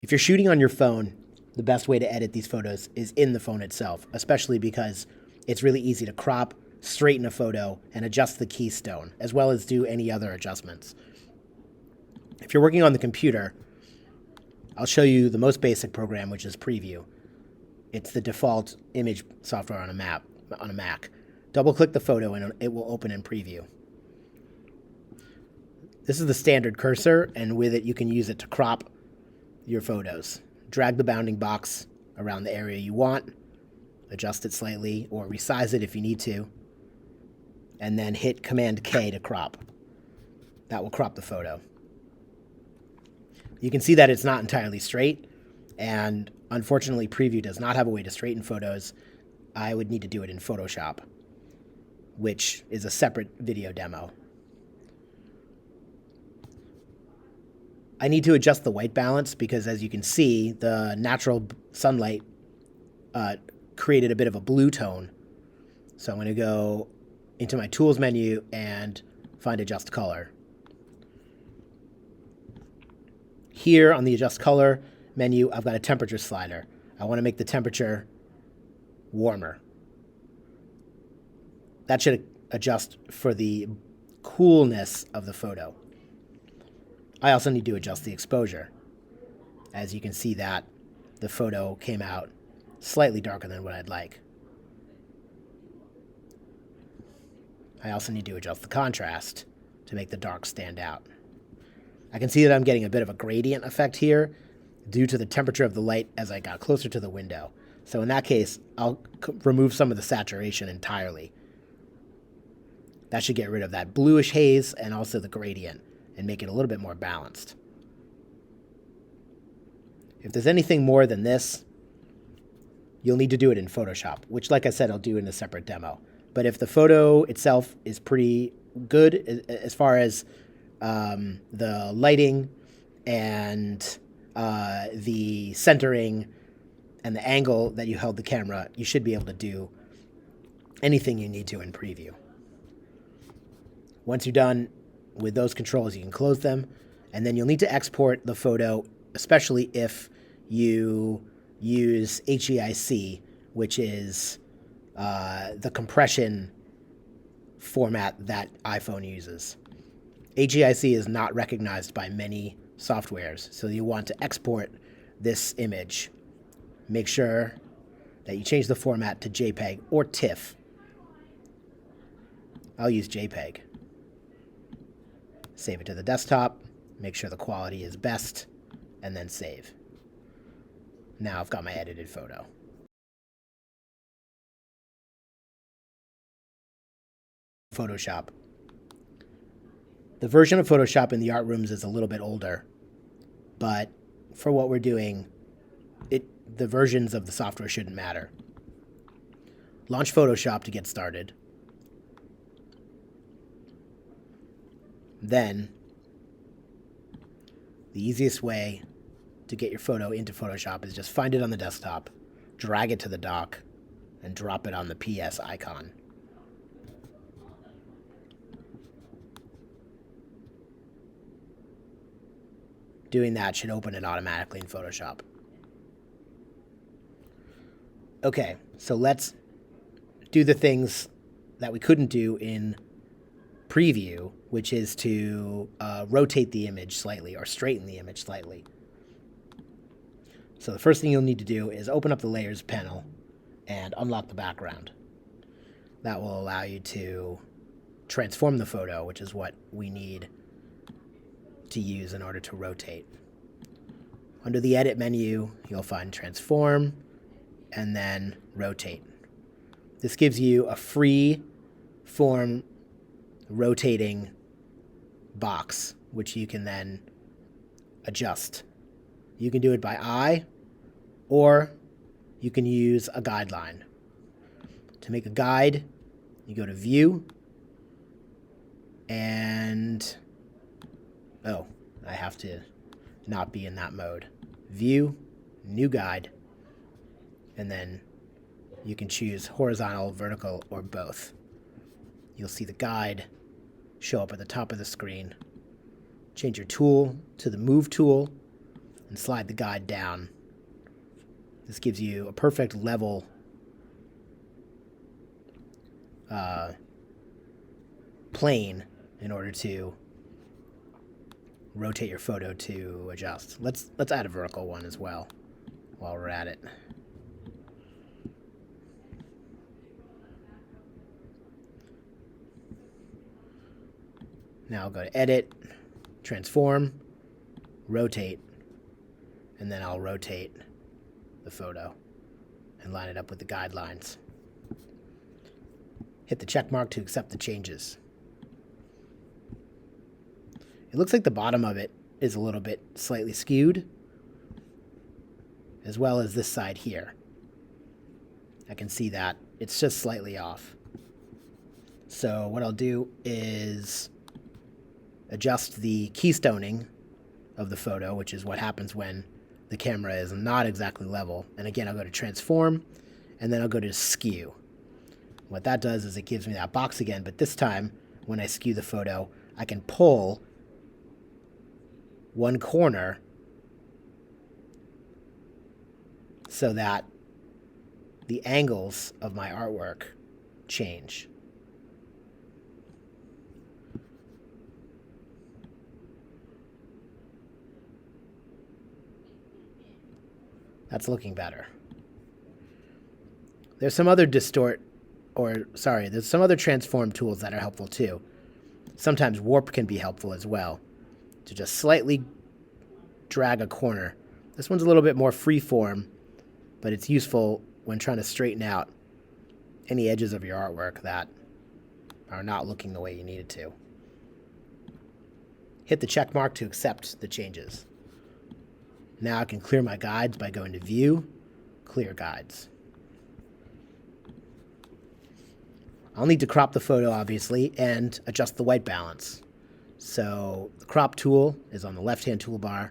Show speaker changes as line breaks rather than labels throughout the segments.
If you're shooting on your phone, the best way to edit these photos is in the phone itself, especially because it's really easy to crop, straighten a photo, and adjust the keystone, as well as do any other adjustments. If you're working on the computer, I'll show you the most basic program, which is Preview. It's the default image software on a Mac. Double-click the photo and it will open in Preview. This is the standard cursor, and with it you can use it to crop your photos. Drag the bounding box around the area you want, adjust it slightly, or resize it if you need to, and then hit Command K to crop. That will crop the photo. You can see that it's not entirely straight, and unfortunately Preview does not have a way to straighten photos. I would need to do it in Photoshop, which is a separate video demo. I need to adjust the white balance because, as you can see, the natural sunlight created a bit of a blue tone. So I'm going to go into my Tools menu and find Adjust Color. Here on the Adjust Color menu, I've got a temperature slider. I want to make the temperature warmer. That should adjust for the coolness of the photo. I also need to adjust the exposure. As you can see that the photo came out slightly darker than what I'd like. I also need to adjust the contrast to make the dark stand out. I can see that I'm getting a bit of a gradient effect here due to the temperature of the light as I got closer to the window. So in that case, I'll remove some of the saturation entirely. That should get rid of that bluish haze and also the gradient and make it a little bit more balanced. If there's anything more than this, you'll need to do it in Photoshop, which, like I said, I'll do in a separate demo. But if the photo itself is pretty good as far as the lighting and the centering and the angle that you held the camera, you should be able to do anything you need to in Preview. Once you're done with those controls, you can close them, and then you'll need to export the photo, especially if you use HEIC, which is the compression format that iPhone uses. HEIC is not recognized by many softwares, so you want to export this image. Make sure that you change the format to JPEG or TIFF. I'll use JPEG. Save it to the desktop, make sure the quality is best, and then save. Now I've got my edited photo. Photoshop. The version of Photoshop in the art rooms is a little bit older, but for what we're doing, the versions of the software shouldn't matter. Launch Photoshop to get started. Then, the easiest way to get your photo into Photoshop is just find it on the desktop, drag it to the dock, and drop it on the PS icon. Doing that should open it automatically in Photoshop. Okay, so let's do the things that we couldn't do in Preview, which is to rotate the image slightly or straighten the image slightly. So the first thing you'll need to do is open up the Layers panel and unlock the background. That will allow you to transform the photo, which is what we need to use in order to rotate. Under the Edit menu, you'll find Transform and then Rotate. This gives you a free form rotating box, which you can then adjust. You can do it by eye, or you can use a guideline. To make a guide, you go to View, and I have to not be in that mode. View, New Guide, and then you can choose horizontal, vertical, or both. You'll see the guide show up at the top of the screen. Change your tool to the Move tool, and slide the guide down. This gives you a perfect level plane in order to rotate your photo to adjust. Let's add a vertical one as well while we're at it. Now I'll go to Edit, Transform, Rotate, and then I'll rotate the photo and line it up with the guidelines. Hit the check mark to accept the changes. It looks like the bottom of it is a little bit slightly skewed, as well as this side here. I can see that it's just slightly off. So what I'll do is adjust the keystoning of the photo, which is what happens when the camera is not exactly level. And again, I'll go to Transform, and then I'll go to Skew. What that does is it gives me that box again, but this time, when I skew the photo, I can pull one corner so that the angles of my artwork change. That's looking better. There's some other there's some other transform tools that are helpful too. Sometimes warp can be helpful as well, to just slightly drag a corner. This one's a little bit more freeform, but it's useful when trying to straighten out any edges of your artwork that are not looking the way you need it to. Hit the check mark to accept the changes. Now I can clear my guides by going to View, Clear Guides. I'll need to crop the photo, obviously, and adjust the white balance. So the crop tool is on the left-hand toolbar.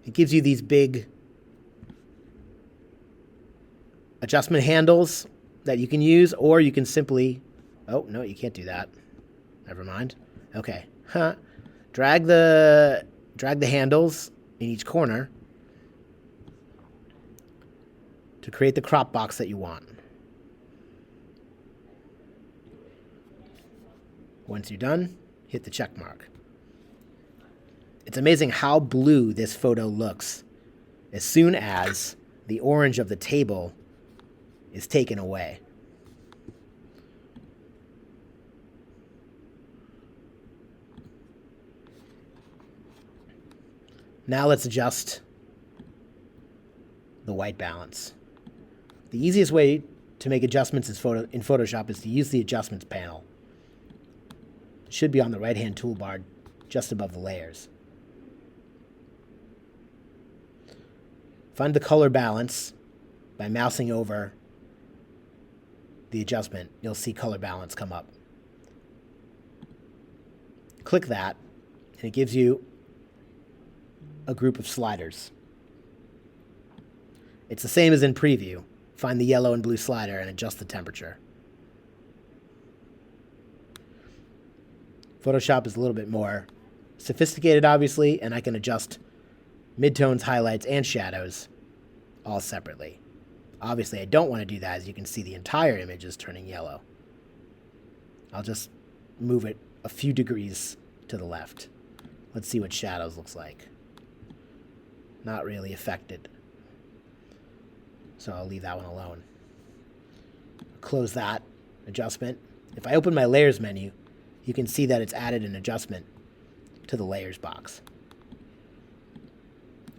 It gives you these big adjustment handles that you can use, or you can simply, oh, no, you can't do that. Never mind. Okay. Drag the handles in each corner to create the crop box that you want. Once you're done, hit the check mark. It's amazing how blue this photo looks as soon as the orange of the table is taken away. Now let's adjust the white balance. The easiest way to make adjustments in Photoshop is to use the Adjustments panel. It should be on the right-hand toolbar just above the layers. Find the color balance by mousing over the adjustment. You'll see color balance come up. Click that, and it gives you a group of sliders. It's the same as in preview. Find the yellow and blue slider and adjust the temperature. Photoshop is a little bit more sophisticated, obviously, and I can adjust midtones, highlights, and shadows all separately. Obviously, I don't want to do that. As you can see, the entire image is turning yellow. I'll just move it a few degrees to the left. Let's see what shadows looks like. Not really affected. So I'll leave that one alone. Close that adjustment. If I open my layers menu, you can see that it's added an adjustment to the layers box.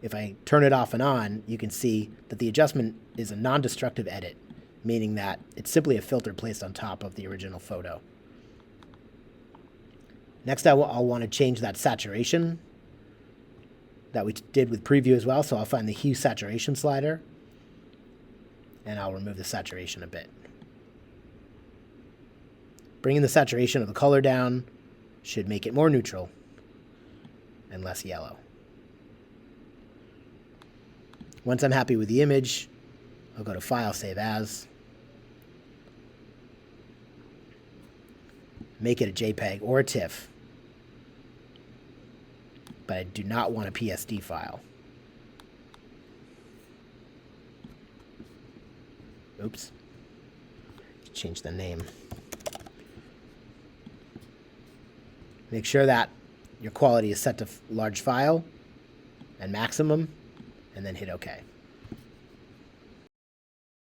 If I turn it off and on, you can see that the adjustment is a non-destructive edit, meaning that it's simply a filter placed on top of the original photo. Next, I'll want to change that saturation that we did with preview as well, so I'll find the hue saturation slider, and I'll remove the saturation a bit. Bringing the saturation of the color down should make it more neutral and less yellow. Once I'm happy with the image, I'll go to File, Save As, make it a JPEG or a TIFF, but I do not want a PSD file. Oops. Change the name. Make sure that your quality is set to large file and maximum, and then hit OK.